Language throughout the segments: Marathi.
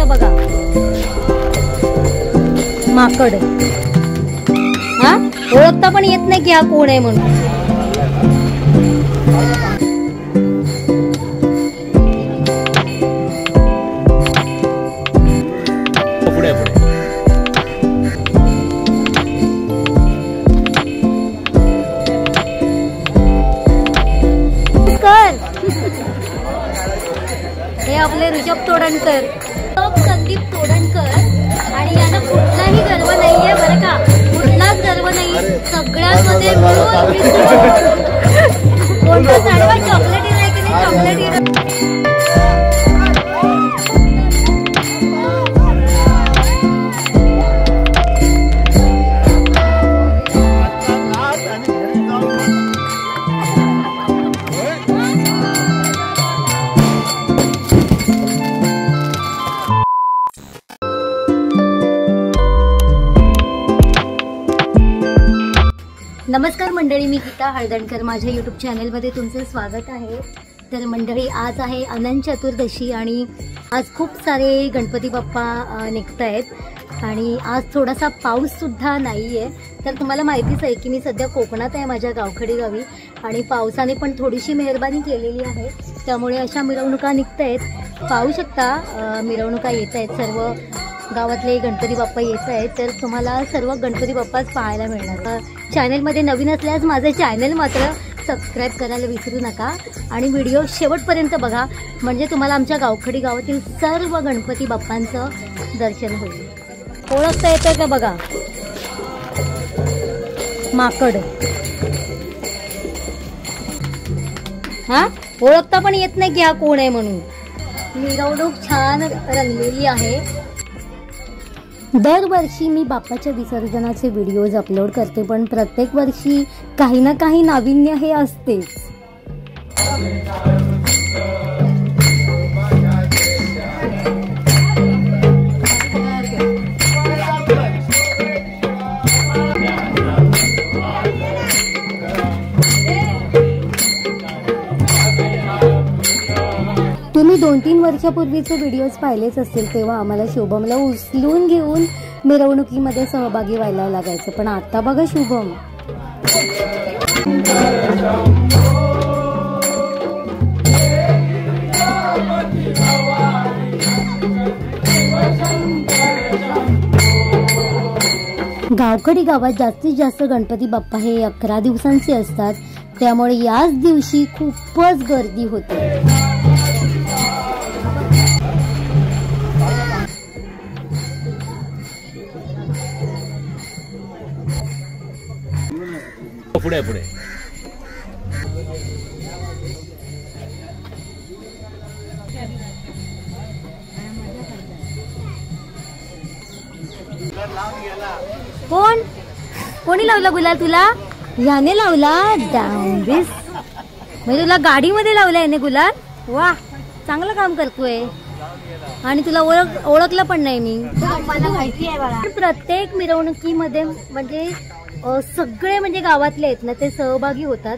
का बघा, माकड. हा, ओळखता पण येत नाही की हा कोण आहे म्हणून. हे आपले ऋषभ तोडणकर, संदीप तोडणकर. आणि यांना कुठलाही गर्व नाहीये बरं का, कुठलाच गर्व नाही. सगळ्यांमध्ये मिळून कोणता झाडवा चॉकलेटी नाही की नाही, चॉकलेटी. नमस्कार मंडळी, मी गीता हळदणकर. माझ्या यूट्यूब चॅनलमध्ये तुमचं स्वागत आहे. तर मंडळी, आज आहे अनंत चतुर्दशी आणि आज खूप सारे गणपती बाप्पा निघत आहेत आणि आज थोडासा पाऊससुद्धा नाही आहे. तर तुम्हाला माहितीच आहे की मी सध्या कोकणात आहे, माझ्या गावखडी गावी. आणि पावसाने पण थोडीशी मेहरबानी केलेली आहे, त्यामुळे अशा मिरवणुका निघत आहेत. पाहू शकता मिरवणुका येत आहेत, सर्व गावातले गणपती बाप्पा येत आहेत. तर तुम्हाला सर्व गणपती बाप्पाच पाहायला मिळणार. चॅनलमध्ये नवीन असल्यास माझं चॅनल मात्र सबस्क्राईब करायला विसरू नका आणि व्हिडिओ शेवटपर्यंत बघा, म्हणजे तुम्हाला आमच्या गावखडी गावातील सर्व गणपती बाप्पांचं दर्शन होईल. ओळखता येतं का बघा, माकड. हा, ओळखता पण येत नाही की हा कोण आहे म्हणून. मिरवणूक छान रंगलेली आहे. दरवर्षी मी बाप्पाच्या विसर्जनाचे व्हिडिओज अपलोड करते, पण प्रत्येक वर्षी काही ना काही नाविन्य हे असतेच. तुम्ही 2-3 वर्षापूर्वीचे व्हिडिओज पाहिलेच असतील, तेव्हा आम्हाला शुभमला उचलून घेऊन मिरवणुकीमध्ये सहभागी व्हायला लागायचं. पण आता बघा शुभम. गावखडी गावात जास्तीत जास्त गणपती बाप्पा हे 11 दिवसांचे असतात, त्यामुळे याच दिवशी खूपच गर्दी होते. पुढे पुढे कोणी लावला गुलाल तुला? याने लावला. डांबिस, म्हणजे तुला गाडीमध्ये लावला याने गुलाल. वा, चांगलं काम करतोय. आणि तुला ओळखलं पण नाही मी. मला माहिती आहे. प्रत्येक मिरवणुकीमध्ये म्हणजे सगळे म्हणजे गावातले आहेत ना, ते सहभागी होतात.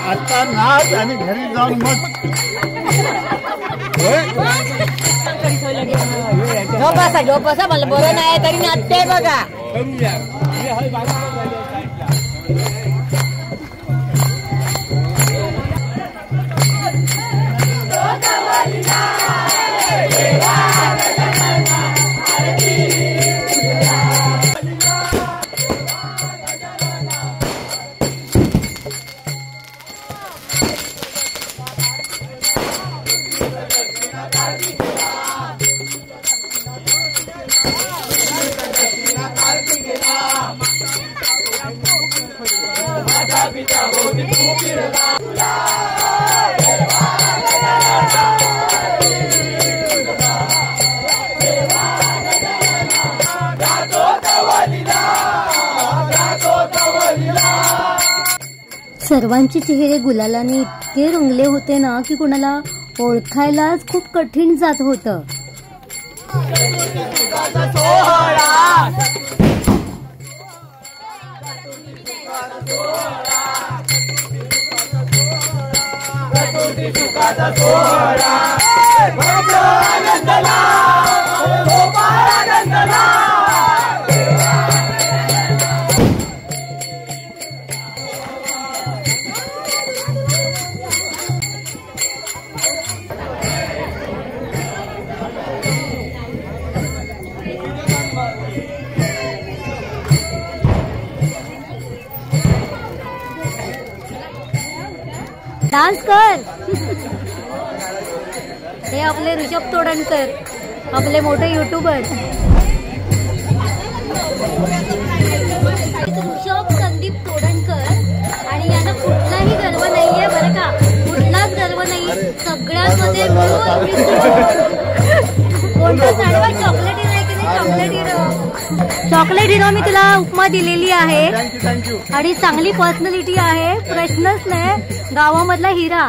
आता नाच आणि घरी जाऊन मग झोपासा मला बरं नाही तरी नाचते बघा. Gato सर्वांचे चेहरे गुलालाने इतके रंगले होते ना की कुणाला ओळखायलाच खूप कठीण जात होतं. डान्स कर. हे आपले ऋषभ तोडणकर, आपले मोठे युट्यूबर. ऋषभ संदीप तोडणकर आणि यांना कुठलाही गर्व नाहीये बरं का, कुठलाच गर्व नाही. सगळ्यांमध्ये कोणतं साडवा चॉकलेट हिरो आहे की नाही, चॉकलेट हिरो. चॉकलेट हिरो मी तुला उपमा दिलेली आहे आणि चांगली पर्सनॅलिटी आहे, प्रश्नच नाही. गावामधला हिरा.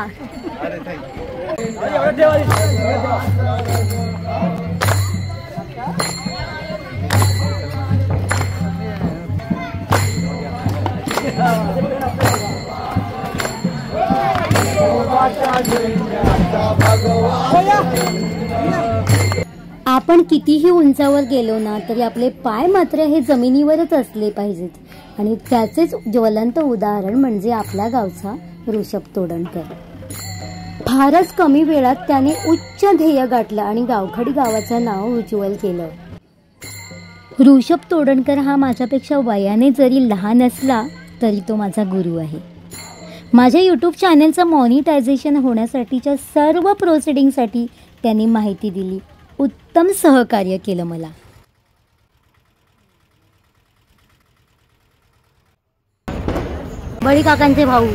आपण कितीही उंचावर गेलो ना तरी आपले पाय मात्र हे जमिनीवरच असले पाहिजेत. आणि त्याचेच ज्वलंत उदाहरण म्हणजे आपल्या गावचा ऋषभ तोडणकर. फारच कमी वेळात त्याने उच्च ध्येय गाठलं आणि गावखडी गावाचं नाव उज्ज्वल केलं. ऋषभ तोडणकर हा माझ्यापेक्षा वयाने जरी लहान असला तरी तो माझा गुरु आहे. माझ्या यूट्यूब चॅनलचं मॉनिटायझेशन होण्यासाठीच्या सर्व प्रोसिडिंगसाठी त्यांनी माहिती दिली, उत्तम सहकार्य केलं मला. बळी काकांचे भाऊ.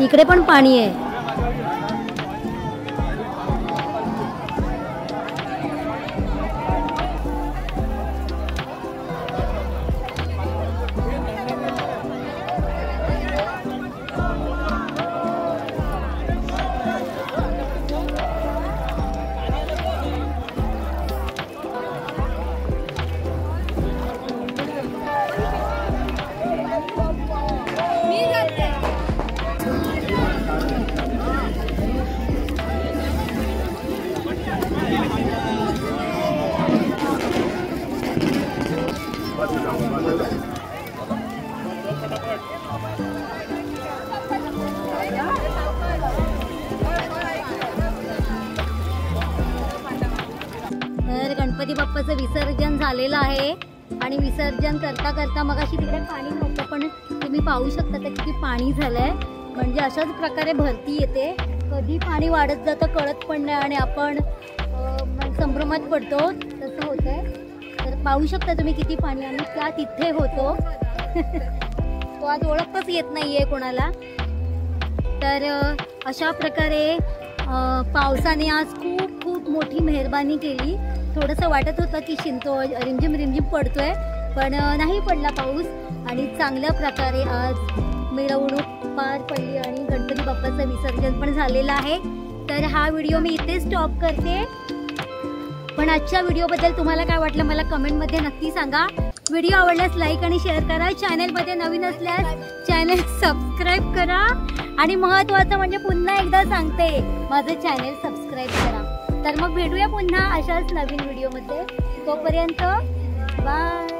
इकडे पण पाणी आहे. तर गणपती बाप्पाचं विसर्जन झालेलं आहे आणि विसर्जन करता करता मगाशी तिकडे पाणी नव्हतं, पण तुम्ही पाहू शकता तर किती पाणी झालंय. म्हणजे अशाच प्रकारे भरती येते, कधी पाणी वाढत जातं कळत पण नाही आणि आपण संभ्रमात पडतो, तसं होतंय. तर पाहू शकता तुम्ही किती पाणी, आणि त्या तिथे होतो तो आज ओळखच येत नाहीये कोणाला. तर अशा प्रकारे पावसाने आज खूप खूप मोठी मेहरबानी केली. थोडंसं वाटत होतं की शिंतो रिमझिम रिमझिम पडतोय, पण नाही पडला पाऊस आणि चांगल्या प्रकारे आज मिरवणूक पार पडली आणि गणपती बाप्पाचं विसर्जन पण झालेलं आहे. तर हा व्हिडिओ मी इथे स्टॉप करते. पण आजच्या व्हिडिओबद्दल तुम्हाला काय वाटलं मला कमेंटमध्ये नक्की सांगा. व्हिडिओ आवडल्यास लाईक आणि शेअर करा. चॅनलमध्ये नवीन असल्यास चॅनल सबस्क्राईब करा आणि महत्त्वाचं म्हणजे पुन्हा एकदा सांगते, माझं चॅनल सबस्क्राईब करा. तर मग भेटूया पुन्हा अशाच नवीन व्हिडिओमध्ये. तोपर्यंत बाय.